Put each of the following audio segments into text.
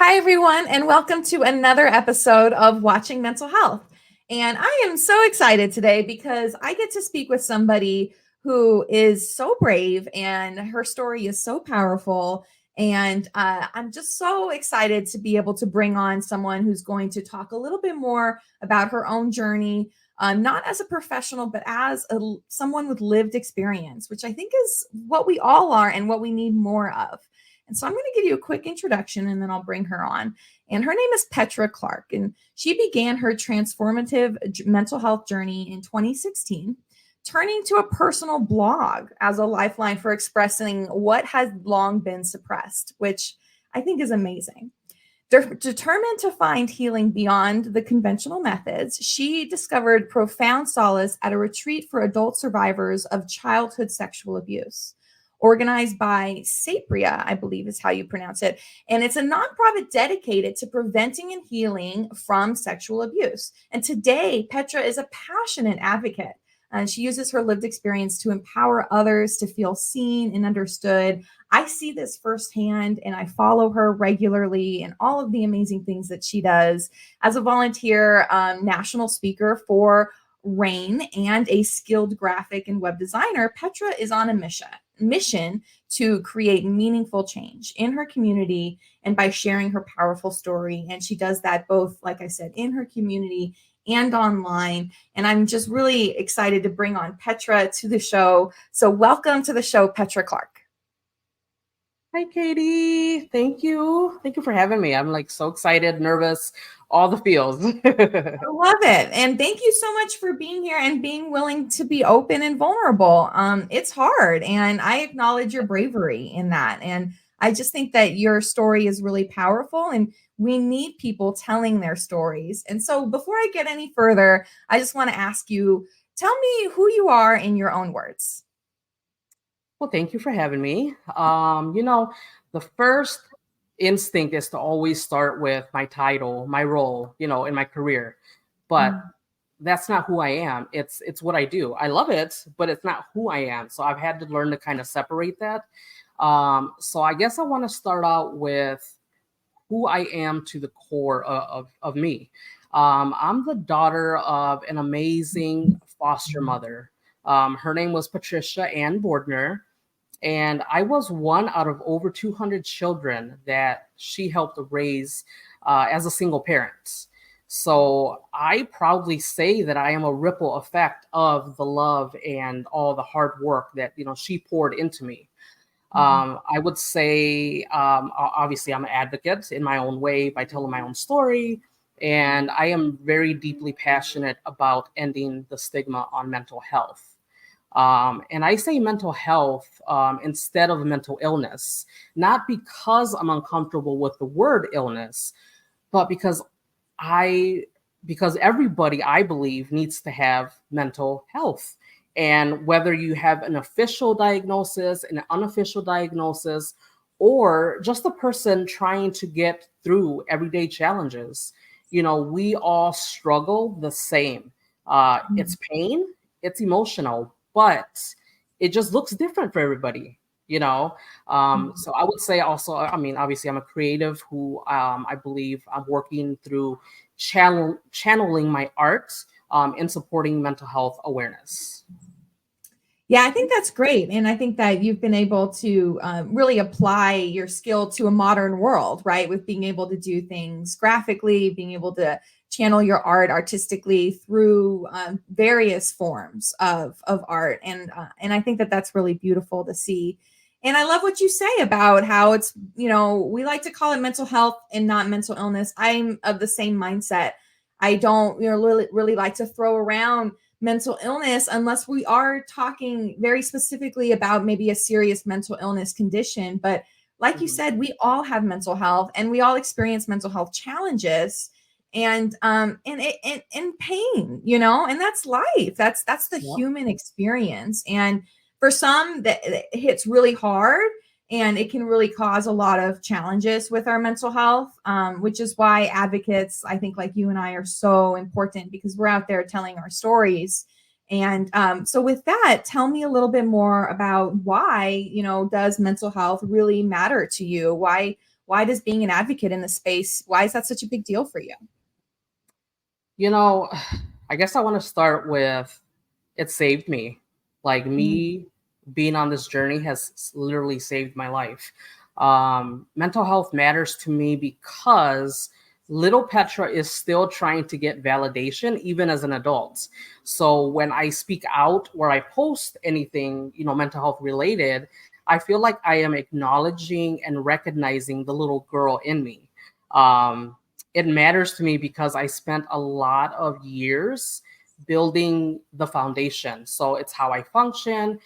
Hi, everyone, and welcome to another episode of Watching Mental Health. And I am so excited today because I get to speak with somebody who is so brave and her story is so powerful. And I'm just so excited to be able to bring on someone who's going to talk a little bit more about her own journey, not as a professional, but as someone with lived experience, which I think is what we all are and what we need more of. And so I'm going to give you a quick introduction and then I'll bring her on. And her name is Petra Clark. And she began her transformative mental health journey in 2016, turning to a personal blog as a lifeline for expressing what has long been suppressed, which I think is amazing. Determined to find healing beyond the conventional methods, she discovered profound solace at a retreat for adult survivors of childhood sexual abuse, organized by Sapria, I believe is how you pronounce it. And it's a nonprofit dedicated to preventing and healing from sexual abuse. And today, Petra is a passionate advocate. And she uses her lived experience to empower others to feel seen and understood. I see this firsthand and I follow her regularly and all of the amazing things that she does as a volunteer national speaker for RAIN and a skilled graphic and web designer. Petra is on a mission to create meaningful change in her community and by sharing her powerful story. And she does that both, like I said, in her community and online. And I'm just really excited to bring on Petra to the show. So welcome to the show, Petra Clark. Hi, Katie. Thank you. Thank you for having me. I'm like so excited, nervous, all the feels. I love it. And thank you so much for being here and being willing to be open and vulnerable. It's hard. And I acknowledge your bravery in that. And I just think that your story is really powerful and we need people telling their stories. And so before I get any further, I just want to ask you, tell me who you are in your own words. Well, thank you for having me. The first instinct is to always start with my title, my role, in my career. But that's not who I am. It's what I do. I love it, but it's not who I am. So I've had to learn to kind of separate that. So I guess I want to start out with who I am to the core of me. I'm the daughter of an amazing foster mother. Her name was Patricia Ann Bordner. And I was one out of over 200 children that she helped raise as a single parent. So I proudly say that I am a ripple effect of the love and all the hard work that she poured into me. I would say, obviously, I'm an advocate in my own way by telling my own story. And I am very deeply passionate about ending the stigma on mental health. And I say mental health instead of mental illness, not because I'm uncomfortable with the word illness, but because everybody, I believe, needs to have mental health. And whether you have an official diagnosis, an unofficial diagnosis, or just a person trying to get through everyday challenges, we all struggle the same. It's pain, it's emotional, but it just looks different for everybody. So I would say also, obviously I'm a creative who I believe I'm working through channeling my art in supporting mental health awareness. Yeah, I think that's great. And I think that you've been able to really apply your skill to a modern world, right? With being able to do things graphically, being able to channel your art artistically through various forms of art. And I think that that's really beautiful to see. And I love what you say about how it's, we like to call it mental health and not mental illness. I'm of the same mindset. I don't, really like to throw around mental illness unless we are talking very specifically about maybe a serious mental illness condition. But like you said, we all have mental health and we all experience mental health challenges and pain, and that's life. That's the human experience. And for some that hits really hard and it can really cause a lot of challenges with our mental health, which is why advocates, I think, like you and I, are so important because we're out there telling our stories. And so with that, tell me a little bit more about why, does mental health really matter to you? Why why does being an advocate in the space, why is that such a big deal for you? You know, I guess I want to start with it saved me. Like me being on this journey has literally saved my life. Mental health matters to me because little Petra is still trying to get validation, even as an adult. So when I speak out or I post anything, mental health related, I feel like I am acknowledging and recognizing the little girl in me. Um, it matters to me because I spent a lot of years building the foundation. So it's how I function,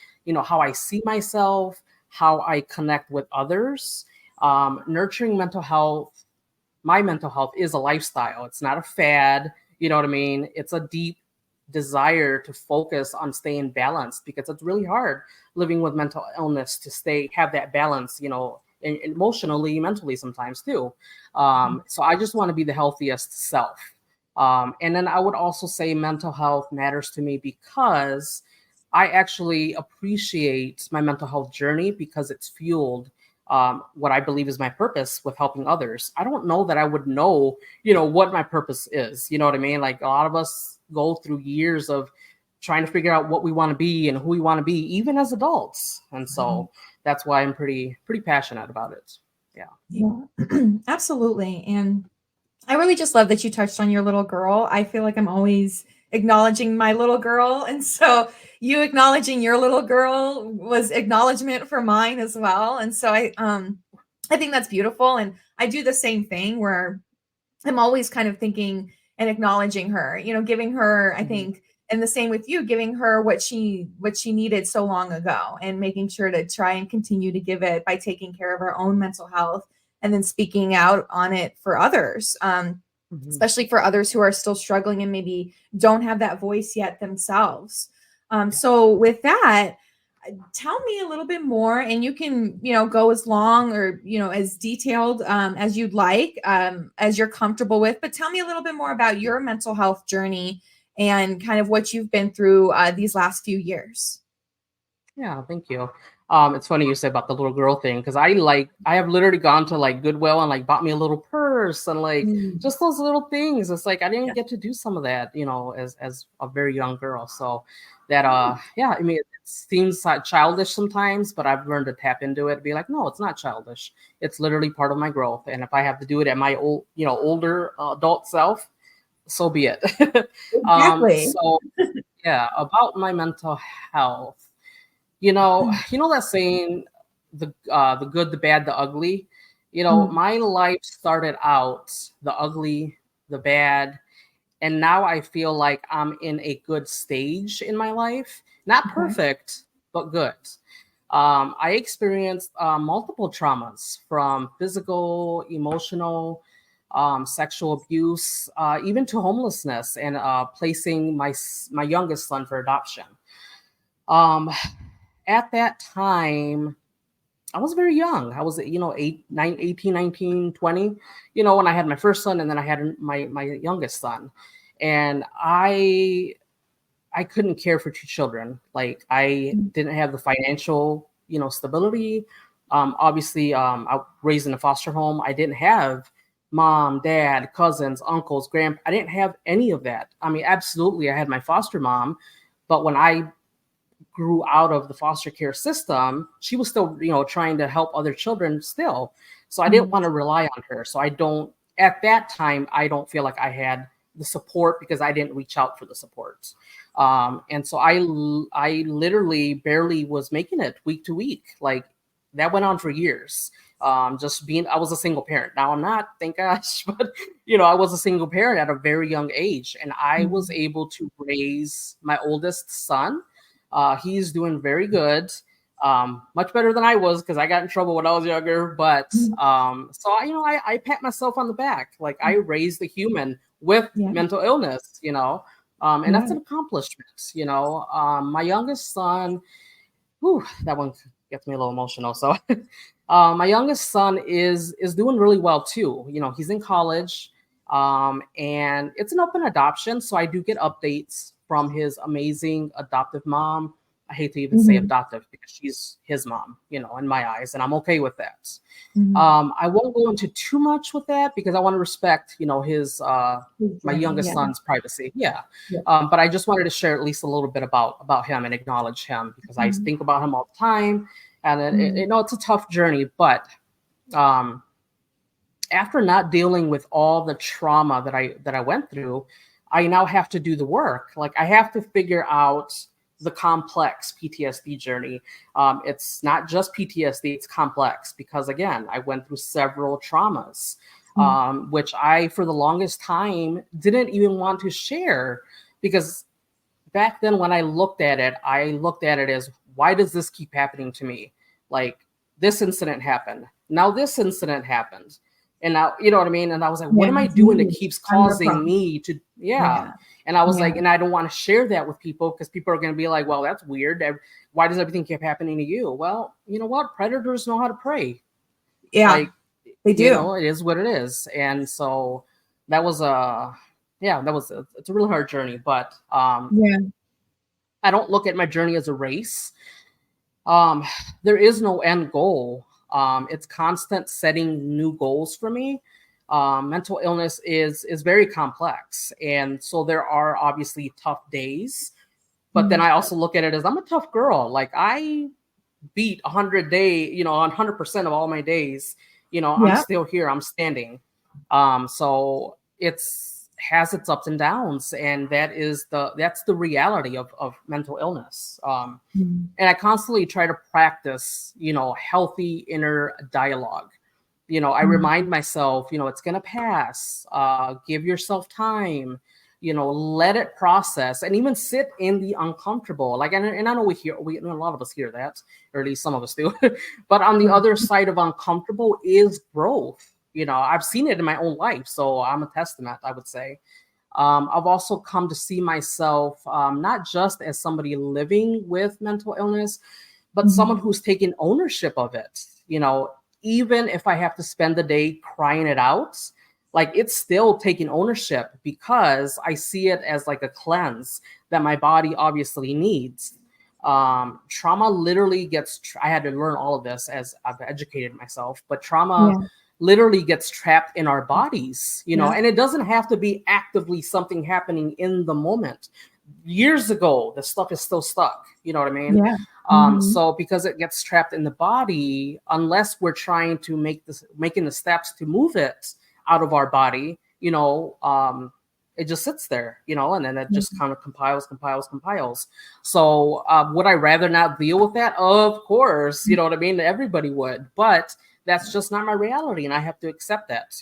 how I see myself, how I connect with others. Nurturing my mental health is a lifestyle. It's not a fad. You know what I mean? It's a deep desire to focus on staying balanced because it's really hard living with mental illness to have that balance, emotionally, mentally sometimes too. So I just want to be the healthiest self. And then I would also say mental health matters to me because I actually appreciate my mental health journey because it's fueled what I believe is my purpose with helping others. I don't know that I would know, what my purpose is. You know what I mean? Like a lot of us go through years of trying to figure out what we want to be and who we want to be, even as adults. And so that's why I'm pretty passionate about it. Yeah, absolutely. And I really just love that you touched on your little girl. I feel like I'm always acknowledging my little girl. And so you acknowledging your little girl was acknowledgement for mine as well. And so I think that's beautiful. And I do the same thing where I'm always kind of thinking and acknowledging her, giving her, I think, and the same with you, giving her what she needed so long ago and making sure to try and continue to give it by taking care of our own mental health and then speaking out on it for others, especially for others who are still struggling and maybe don't have that voice yet themselves. So with that, tell me a little bit more, and you can, go as long or, as detailed as you'd like, as you're comfortable with, but tell me a little bit more about your mental health journey and kind of what you've been through these last few years. Yeah, thank you. It's funny you say about the little girl thing because I have literally gone to like Goodwill and like bought me a little purse and like just those little things. It's like I didn't get to do some of that, as a very young girl. So that I mean it seems like childish sometimes, but I've learned to tap into it, be like, no, it's not childish. It's literally part of my growth. And if I have to do it at my older adult self, so be it. Exactly. So yeah, about my mental health. That saying, the good, the bad, the ugly. My life started out the ugly, the bad, and now I feel like I'm in a good stage in my life. Not perfect, but good. I experienced multiple traumas from physical, emotional, sexual abuse, even to homelessness, and placing my youngest son for adoption. Um, at that time, I was very young. I was, 18, 19, 20, when I had my first son and then I had my youngest son. And I couldn't care for two children. Like I didn't have the financial, stability. Obviously, I was raised in a foster home. I didn't have mom, dad, cousins, uncles, I didn't have any of that. I mean, absolutely, I had my foster mom, but when I grew out of the foster care system, she was still, trying to help other children still. So I didn't want to rely on her. So at that time, I don't feel like I had the support because I didn't reach out for the support. And so I literally barely was making it week to week. Like that went on for years. I was a single parent. Now I'm not, thank gosh, but I was a single parent at a very young age, and I was able to raise my oldest son. He's doing very good, much better than I was because I got in trouble when I was younger. But so I pat myself on the back. Like I raised a human with mental illness, and that's an accomplishment. My youngest son, that one gets me a little emotional. So my youngest son is doing really well too. He's in college, and it's an open adoption, so I do get updates from his amazing adoptive mom I hate to even say adoptive because she's his mom, in my eyes, and I'm okay with that. I won't go into too much with that because I want to respect, his my youngest son's privacy. Yeah. But I just wanted to share at least a little bit about him and acknowledge him because I think about him all the time, and it's a tough journey. But after not dealing with all the trauma that I went through, I now have to do the work. Like I have to figure out the complex PTSD journey. It's not just PTSD, it's complex because again, I went through several traumas, which I, for the longest time, didn't even want to share because back then when I looked at it as, why does this keep happening to me? Like this incident happened. Now this incident happened. And now, you know what I mean? And I was like, what am I doing that keeps causing me to, And I was like, and I don't want to share that with people because people are going to be like, well, that's weird. Why does everything keep happening to you? Well, you know what? Predators know how to prey. Yeah, like, they do. It is what it is. And so that was it's a really hard journey, but I don't look at my journey as a race. There is no end goal. It's constant setting new goals for me. Mental illness is very complex, and so there are obviously tough days. But then I also look at it as I'm a tough girl. Like I beat 100% of all my days. I'm still here. I'm standing. So it's has its ups and downs, and that's the reality of mental illness. And I constantly try to practice, healthy inner dialogue. I remind myself, it's going to pass. Give yourself time, let it process and even sit in the uncomfortable. Like, and I know a lot of us hear that, or at least some of us do. But on the other side of uncomfortable is growth. I've seen it in my own life. So I'm a testament, I would say. I've also come to see myself not just as somebody living with mental illness, but someone who's taken ownership of it. Even if I have to spend the day crying it out, like it's still taking ownership because I see it as like a cleanse that my body obviously needs. Trauma literally I had to learn all of this as I've educated myself, but trauma literally gets trapped in our bodies, and it doesn't have to be actively something happening in the moment. Years ago, the stuff is still stuck. You know what I mean? So because it gets trapped in the body, unless we're trying to making the steps to move it out of our body, it just sits there, and then it just kind of compiles. So would I rather not deal with that? Of course, you know what I mean? Everybody would, but that's just not my reality, and I have to accept that.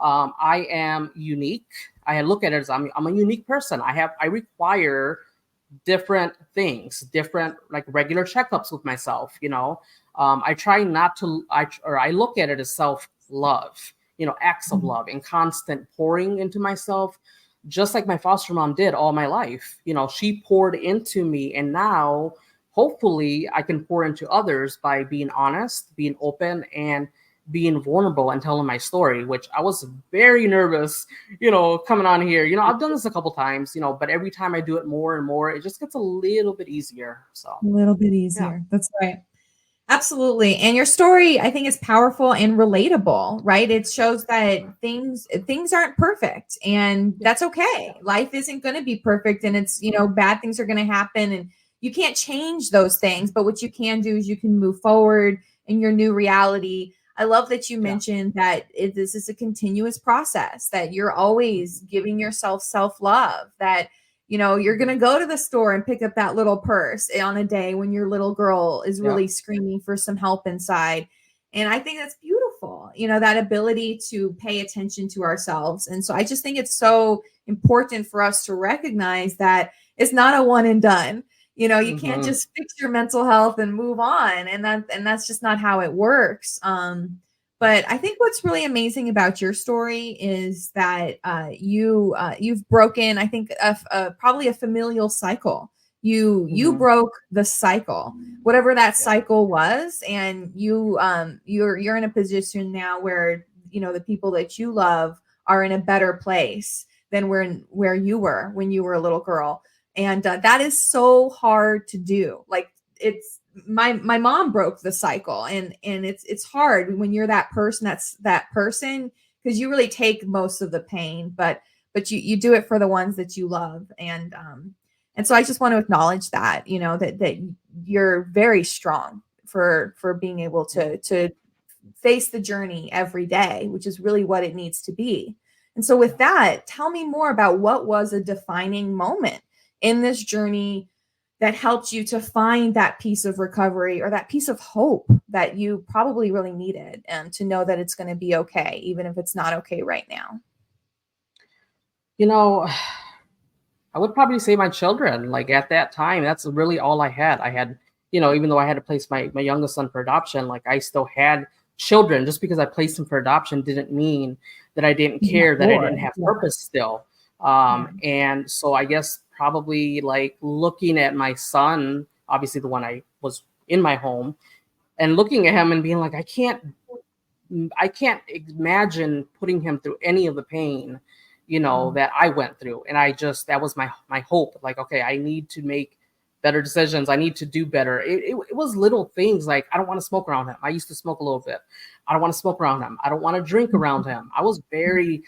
I am unique. I look at it as I'm a unique person. I require different things, different like regular checkups with myself. I try not to. I look at it as self-love. Acts of love and constant pouring into myself, just like my foster mom did all my life. She poured into me, and now hopefully I can pour into others by being honest, being open, and being vulnerable and telling my story, which I was very nervous, coming on here. I've done this a couple times, but every time I do it more and more, it just gets a little bit easier. So a little bit easier. That's right. Absolutely. And your story, I think, is powerful and relatable, right? It shows that things aren't perfect, and that's okay. Life isn't going to be perfect, and it's, bad things are going to happen, and you can't change those things, but what you can do is you can move forward in your new reality. I love that you mentioned that this is a continuous process, that you're always giving yourself self-love, that you're going to go to the store and pick up that little purse on a day when your little girl is really screaming for some help inside. And I think that's beautiful, that ability to pay attention to ourselves. And so I just think it's so important for us to recognize that it's not a one and done. You can't just fix your mental health and move on. And that's just not how it works. But I think what's really amazing about your story is that you've broken, I think, probably a familial cycle. You broke the cycle, whatever that cycle was, and you're in a position now where the people that you love are in a better place than where you were when you were a little girl. And that is so hard to do. Like, it's my mom broke the cycle, and it's hard when you're that person, because you really take most of the pain, but you do it for the ones that you love. And so I just want to acknowledge that, that you're very strong for being able to face the journey every day, which is really what it needs to be. And so with that, tell me more about what was a defining moment in this journey that helped you to find that piece of recovery, or that piece of hope that you probably really needed, and to know that it's going to be okay, even if it's not okay right now. I would probably say my children. Like at that time, that's really all I had. I had, even though I had to place my youngest son for adoption, like I still had children. Just because I placed him for adoption didn't mean that I didn't care, that I didn't have purpose still. And so I guess probably like looking at my son, obviously the one I was in my home, and looking at him and being like, I can't imagine putting him through any of the pain, that I went through. And that was my hope. Like, okay, I need to make better decisions. I need to do better. It was little things like, I don't want to smoke around him. I used to smoke a little bit. I don't want to smoke around him. I don't want to drink around him. I was very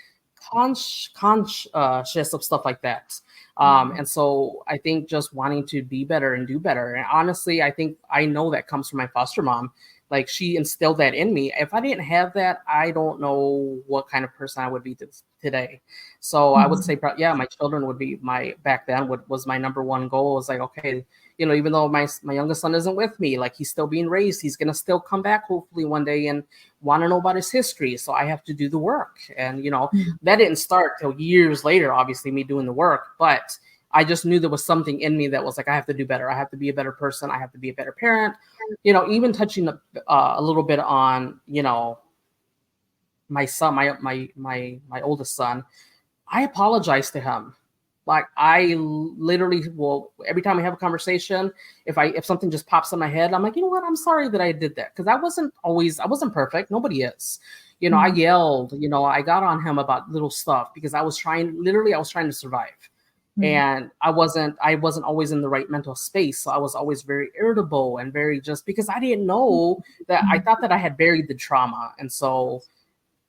conscious of stuff like that. And so I think just wanting to be better and do better. And honestly, I know that comes from my foster mom. Like, she instilled that in me. If I didn't have that, I don't know what kind of person I would be today. So I would say, my children would be back then was my number one goal. It was like, okay, even though my youngest son isn't with me, like, he's still being raised, he's going to still come back hopefully one day and want to know about his history. So I have to do the work. And, that didn't start till years later, obviously, me doing the work, but I just knew there was something in me that was like, I have to do better. I have to be a better person. I have to be a better parent. Even touching a little bit on, my son, my oldest son, I apologize to him. Like, I literally will, every time we have a conversation, if something just pops in my head, I'm like, you know what? I'm sorry that I did that. Cause I wasn't perfect. Nobody is, I yelled, I got on him about little stuff because I was trying to survive. And I wasn't always in the right mental space. So I was always very irritable and very, just because I didn't know that, I thought that I had buried the trauma. And so,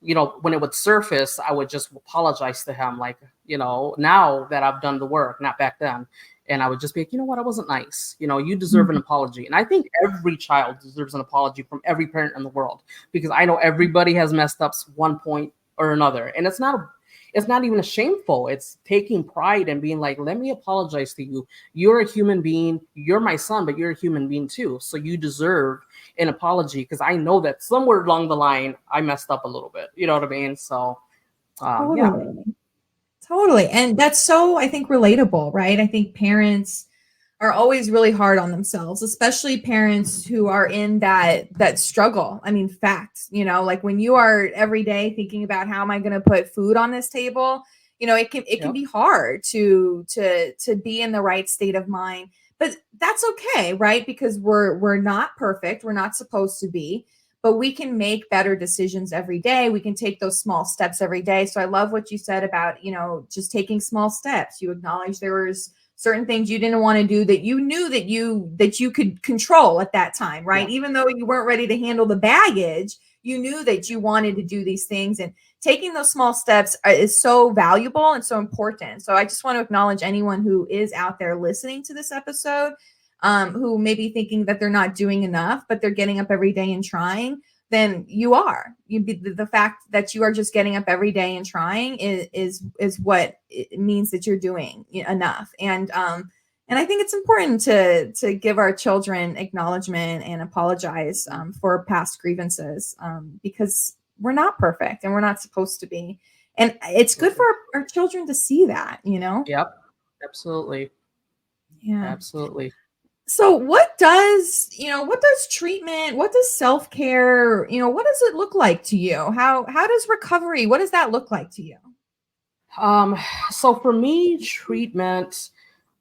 when it would surface, I would just apologize to him. Like, now that I've done the work, not back then. And I would just be like, you know what? I wasn't nice. You deserve an apology. And I think every child deserves an apology from every parent in the world, because I know everybody has messed up one point or another. And it's not even a shameful. It's taking pride and being like, let me apologize to you. You're a human being. You're my son, but you're a human being too. So you deserve an apology, because I know that somewhere along the line, I messed up a little bit. You know what I mean? So, Totally. And that's so, I think, relatable, right? I think parents are always really hard on themselves, especially parents who are in that struggle. I mean, facts, like when you are every day thinking about, how am I going to put food on this table? It can be hard to be in the right state of mind, but that's okay, right? Because we're not perfect. We're not supposed to be, but we can make better decisions every day. We can take those small steps every day. So I love what you said about, just taking small steps. You acknowledge there was certain things you didn't want to do that you knew that you could control at that time, right? Even though you weren't ready to handle the baggage, you knew that you wanted to do these things, and taking those small steps is so valuable and so important. So I just want to acknowledge anyone who is out there listening to this episode, who may be thinking that they're not doing enough, but they're getting up every day and trying. Then you are. The fact that you are just getting up every day and trying is what it means that you're doing enough. And I think it's important to give our children acknowledgement and apologize for past grievances, because we're not perfect and we're not supposed to be. And it's good for our children to see that, Yep. Absolutely. Yeah. Absolutely. So what does treatment, what does self-care, what does it look like to you? How does recovery, what does that look like to you? So for me, treatment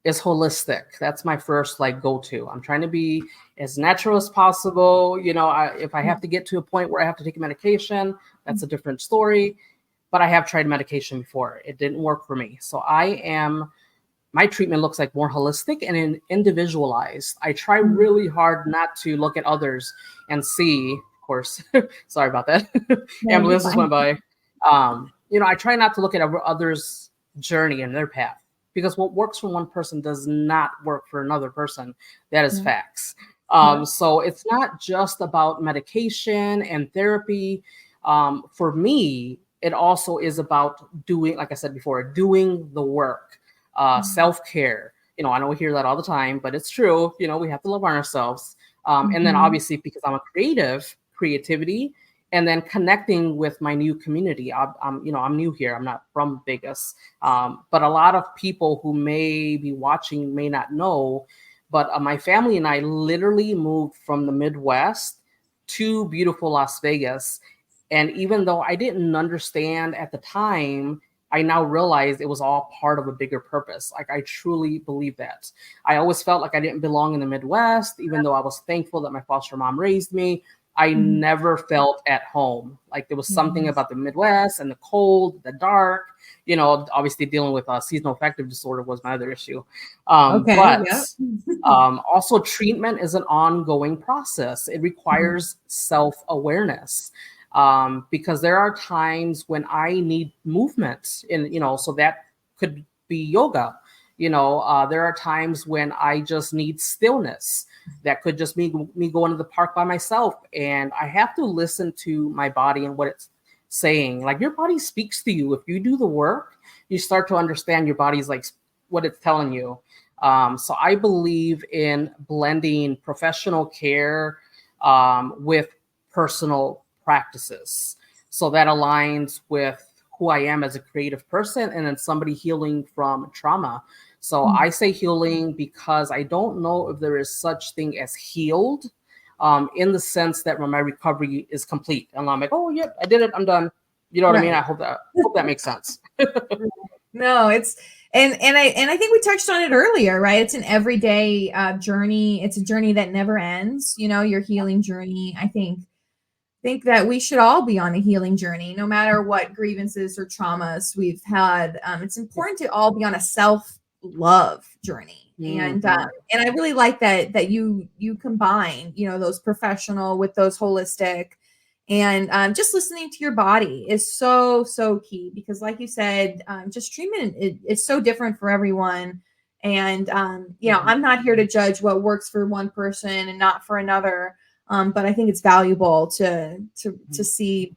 is holistic. That's my first go-to. I'm trying to be as natural as possible. If I have to get to a point where I have to take a medication, that's a different story. But I have tried medication before. It didn't work for me. So I am my treatment looks like more holistic and individualized. I try really hard not to look at others and see, of course, sorry about that. No, you're Ambulances fine. went by. I try not to look at others' journey and their path, because what works for one person does not work for another person. That is Yeah. facts. Yeah. So it's not just about medication and therapy. For me, it also is about doing, like I said before, doing the work, self-care. I know we hear that all the time, but it's true. We have to love on ourselves. And then Mhm. obviously, because I'm a creativity, and then connecting with my new community. I'm new here. I'm not from Vegas, but a lot of people who may be watching may not know. But my family and I literally moved from the Midwest to beautiful Las Vegas. And even though I didn't understand at the time, I now realize it was all part of a bigger purpose. Like, I truly believe that. I always felt like I didn't belong in the Midwest, even though I was thankful that my foster mom raised me. I Mhm. never felt at home. Like, there was something Yes. about the Midwest and the cold, the dark. Obviously dealing with seasonal affective disorder was my other issue. Okay. But Yep. also, treatment is an ongoing process. It requires self-awareness, because there are times when I need movement, and so that could be yoga. There are times when I just need stillness. That could just be me going to the park by myself, and I have to listen to my body and what it's saying. Like, your body speaks to you. If you do the work, you start to understand your body's like what it's telling you. So I believe in blending professional care with personal practices. So that aligns with who I am as a creative person, and then somebody healing from trauma. So I say healing because I don't know if there is such thing as healed, in the sense that when my recovery is complete and I'm like, oh, yep, I did it, I'm done. You know what I mean? I Right. hope that makes sense. No, it's and I think we touched on it earlier, right? It's an everyday journey. It's a journey that never ends. Your healing journey. I think that we should all be on a healing journey, no matter what grievances or traumas we've had. It's important to all be on a self love journey, Mhm. and I really like that you combine those professional with those holistic, and just listening to your body is so key, because like you said, just treatment it's so different for everyone. And Mhm. I'm not here to judge what works for one person and not for another. But I think it's valuable to see,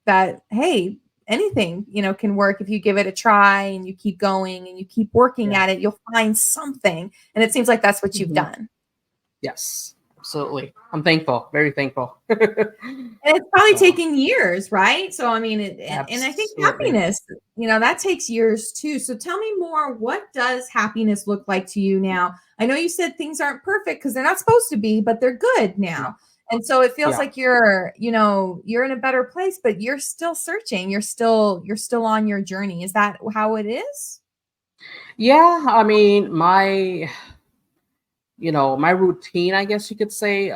that hey, anything, can work if you give it a try and you keep going and you keep working Yeah. at it, you'll find something. And it seems like that's what you've Mhm. done. Yes, absolutely. I'm thankful, very thankful. And it's probably So, taking years, right? So I mean, and I think absolutely. happiness, that takes years too. So tell me more. What does happiness look like to you now? I know you said things aren't perfect because they're not supposed to be, but they're good Yeah, now. And so it feels yeah. like you're in a better place, but you're still searching. You're still on your journey. Is that how it is? Yeah, I mean, my routine, I guess you could say,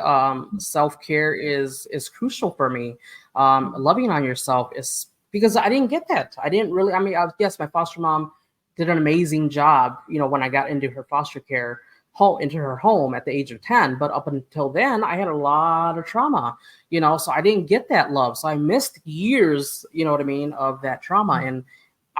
self-care is crucial for me. Loving on yourself is, because I didn't get that. I didn't really, I mean, yes, my foster mom did an amazing job, when I got into her foster care home, into her home at the age of 10. But up until then, I had a lot of trauma, so I didn't get that love. So I missed years, you know what I mean, of that trauma. And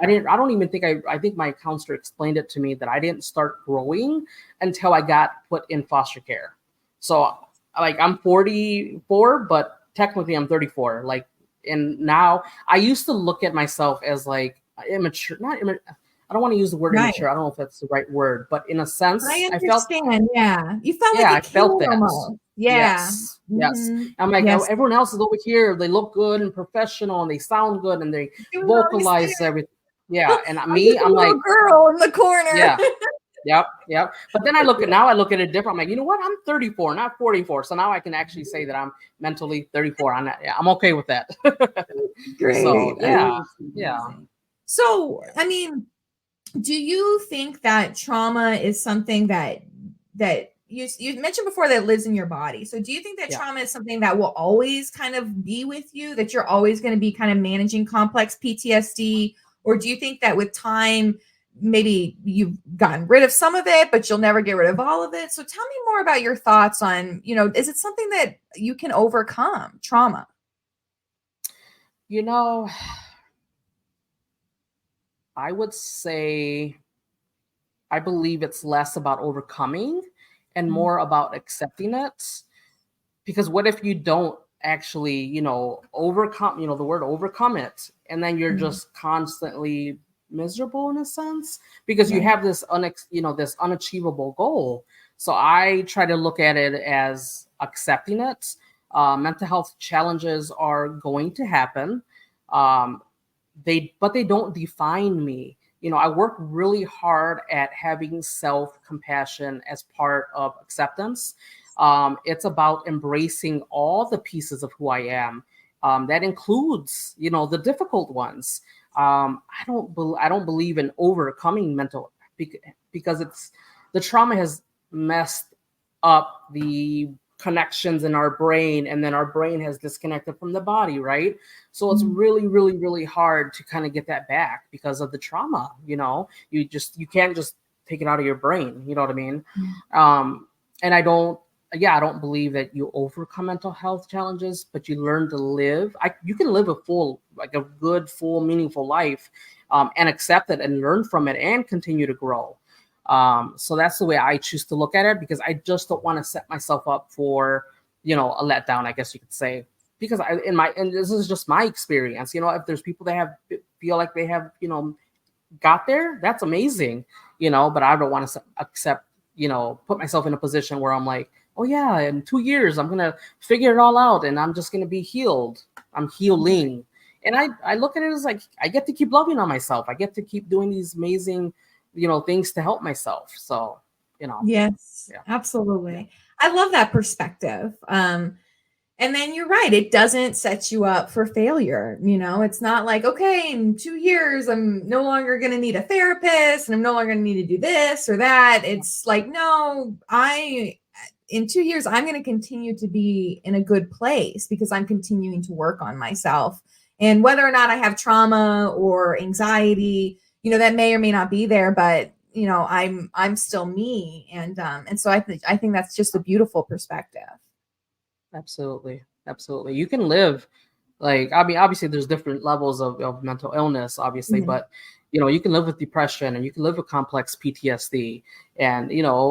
I don't even think I think my counselor explained it to me that I didn't start growing until I got put in foster care. So, like, I'm 44, but technically I'm 34. Like, and now I used to look at myself as like immature, not immature. I don't want to use the word Right. immature. I don't know if that's the right word, but in a But I sense, understand. Yeah. You felt like yeah, a I kid felt that. almost. Yeah. Yes, yes. Hmm. I'm like, Yes. everyone else is over here. They look good and professional, and they sound good, and they Doing all these things. vocalize everything. Yeah, and I'm just me, a I'm like, little girl in the corner. yeah, yep, yep. But then I look at it different. I'm like, you know what? I'm 34, not 44. So now I can actually say that I'm mentally 34. Yeah, I'm okay with that. So Great. yeah, yeah, So, I mean, do you think that trauma is something that you mentioned before that lives in your body? So, do you think that yeah. trauma is something that will always kind of be with you, that you're always going to be kind of managing complex PTSD, or do you think that with time maybe you've gotten rid of some of it, but you'll never get rid of all of it. So tell me more about your thoughts on, is it something that you can overcome trauma? You know, I would say I believe it's less about overcoming and Mhm. more about accepting it. Because what if you don't actually, overcome, the word overcome it, and then you're Mhm. just constantly miserable in a sense because you Right. have this this unachievable goal. So I try to look at it as accepting it. Mental health challenges are going to happen. Um, they don't define me. I work really hard at having self-compassion as part of acceptance. It's about embracing all the pieces of who I am. That includes the difficult ones. I don't believe in overcoming because it's the trauma has messed up the connections in our brain, and then our brain has disconnected from the body, right? So it's Mhm. really, really, really hard to kind of get that back because of the trauma. You can't just take it out of your brain. You know what I mean? Mhm. Um, and I don't believe that you overcome mental health challenges, but you learn to live. You can live a good, full, meaningful life, and accept it and learn from it and continue to grow. So that's the way I choose to look at it, because I just don't want to set myself up for, a letdown, I guess you could say. Because and this is just my experience. If there's people that feel like they have, got there, that's amazing. But I don't want to accept, put myself in a position where I'm like, oh yeah, in 2 years I'm gonna figure it all out and I'm just gonna be healed. I'm healing. And I look at it as like I get to keep loving on myself. I get to keep doing these amazing, things to help myself. So, Yes, yeah. Yeah. absolutely. I love that perspective. And then you're right, it doesn't set you up for failure. It's not like, okay, in 2 years, I'm no longer going to need a therapist and I'm no longer going to need to do this or that. It's like, no, in 2 years, I'm going to continue to be in a good place because I'm continuing to work on myself. And whether or not I have trauma or anxiety, that may or may not be there, but I'm still me. And so I think that's just a beautiful perspective. Absolutely. Absolutely. You can live, like, I mean, obviously there's different levels of mental illness, obviously, Mhm. but you can live with depression and you can live with complex PTSD and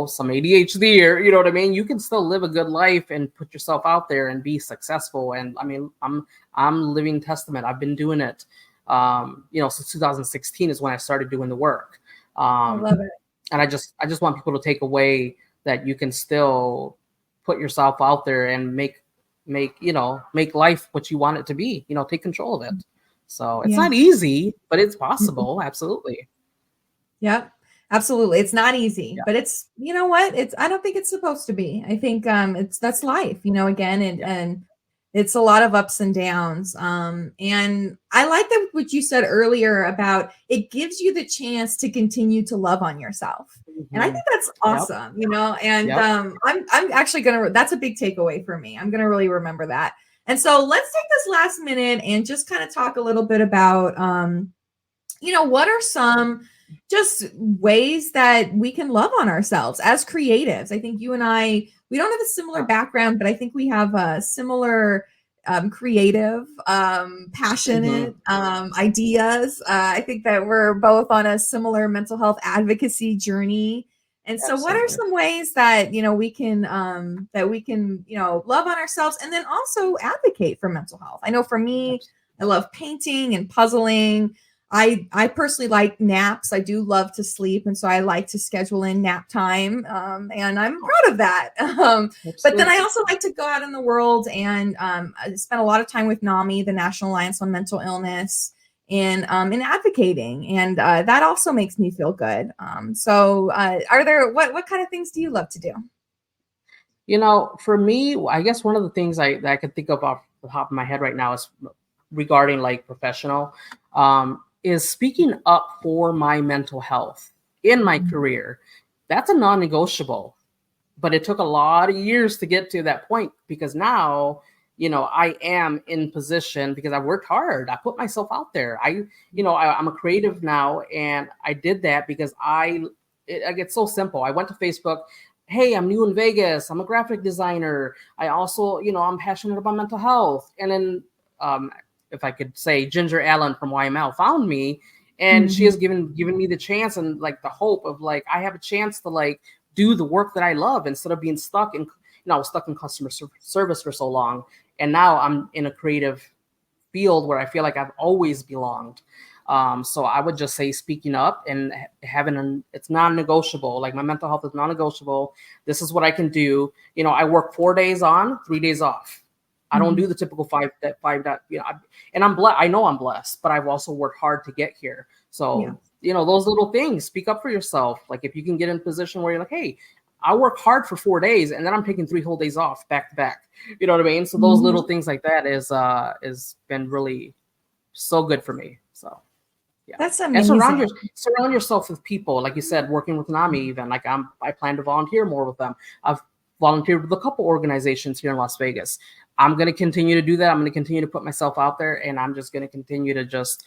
some ADHD, or what I mean. You can still live a good life and put yourself out there and be successful. And I mean, I'm living testament. I've been doing it, since 2016 is when I started doing the work. I Um, love it. and I just want people to take away that you can still put yourself out there and make life what you want it to be. Take control of it. So it's Yeah. not easy, but it's Mhm. possible. Absolutely. Yep. Absolutely. It's not easy, Yeah. but it's, you know what? I don't think it's supposed to be. I think that's life, again, and Yeah. it's a lot of ups and downs. And I like that what you said earlier about it gives you the chance to continue to love on yourself. And I Hmm. think that's Yep. awesome, and Yep. I'm actually gonna that's a big takeaway for me. I'm gonna really remember that. And so let's take this last minute and just kind of talk a little bit about what are some just ways that we can love on ourselves as creatives? I think you and we don't have a similar background, but I think we have a similar creative, Hmm. passionate ideas. I think that we're both on a similar mental health advocacy journey. And so, what are Absolutely. some ways that we can love on ourselves and then also advocate for mental health? I know for me, Abs- I love painting and puzzling. I personally like naps. I do love to sleep, and so I like to schedule in nap time, and I'm oh, proud of that. But then I absolutely. also like to go out in the world and I spend a lot of time with NAMI, the National Alliance on Mental Illness, and in advocating, and that also makes me feel good. Are there what kind of things do you love to do? For me, I guess one of the things that I can think of off the top of my head right now is regarding like professional, is speaking up for my mental health in my Mhm. career. That's a non-negotiable, but it took a lot of years to get to that point because now I am in position because I worked hard. I put myself out there. I'm a creative now, and I did that because I get so simple. I went to Facebook. Hey, I'm new in Vegas. I'm a graphic designer. I also, I'm passionate about mental health. And then, um, if I could say, Ginger Allen from YML found me, and she has given me the chance and like the hope of like I have a chance to like do the work that I love instead of being stuck in, I was stuck in customer service for so long, and now I'm in a creative field where I feel like I've always belonged. So I would just say speaking up and it's non-negotiable. Like my mental health is non-negotiable. This is what I can do. I work 4 days on, 3 days off. I don't do the typical and I'm blessed. I know I'm blessed, but I've also worked hard to get here. So, those little things, speak up for yourself. Like if you can get in a position where you're like, hey, I work hard for 4 days and then I'm taking 3 whole days off back to back. You know what I mean? So those little things like that is been really so good for me. So yeah. That's And amazing. surround yourself with people, like you said, working with NAMI even. Like I plan to volunteer more with them. I've volunteered with a couple organizations here in Las Vegas. I'm going to continue to do that. I'm going to continue to put myself out there, and I'm just going to continue to just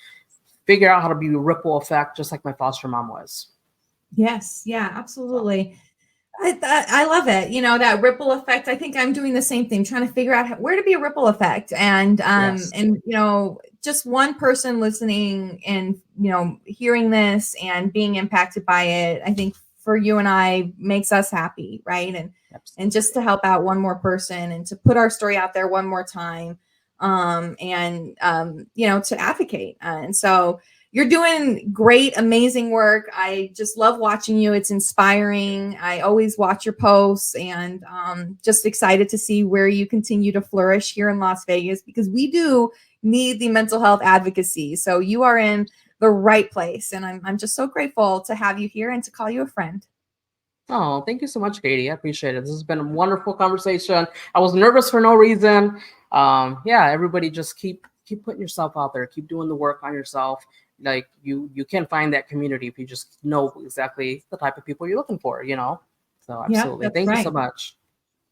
figure out how to be a ripple effect, just like my foster mom was. Yes. Yeah, absolutely. I love it. That ripple effect. I think I'm doing the same thing, trying to figure out where to be a ripple effect. And, Yes. just one person listening and, hearing this and being impacted by it, I think for you and I makes us happy. Right. And just to help out one more person and to put our story out there one more time. To advocate. And so, you're doing great, amazing work. I just love watching you. It's inspiring. I always watch your posts and just excited to see where you continue to flourish here in Las Vegas because we do need the mental health advocacy. So you are in the right place. And I'm just so grateful to have you here and to call you a friend. Oh, thank you so much, Katie. I appreciate it. This has been a wonderful conversation. I was nervous for no reason. Everybody just keep putting yourself out there. Keep doing the work on yourself. Like you can find that community if you just know exactly the type of people you're looking for, So absolutely. Yeah, Thank you so much.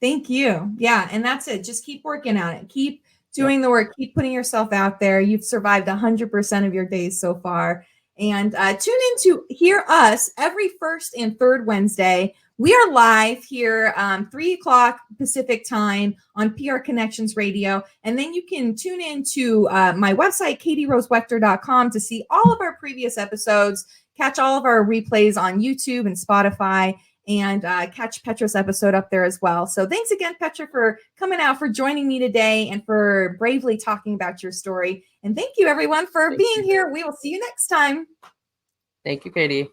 Thank you. Yeah, and that's it. Just keep working on it. Keep doing the work. Keep putting yourself out there. You've survived 100% of your days so far. And tune in to hear us every first and third Wednesday. We are live here 3 o'clock Pacific time on PR Connections Radio. And then you can tune in to my website, katierosewechter.com, to see all of our previous episodes, catch all of our replays on YouTube and Spotify, and catch Petra's episode up there as well. So thanks again, Petra, for coming out, for joining me today, and for bravely talking about your story. And thank you, everyone, for being here. We will see you next time. Thank you, Katie.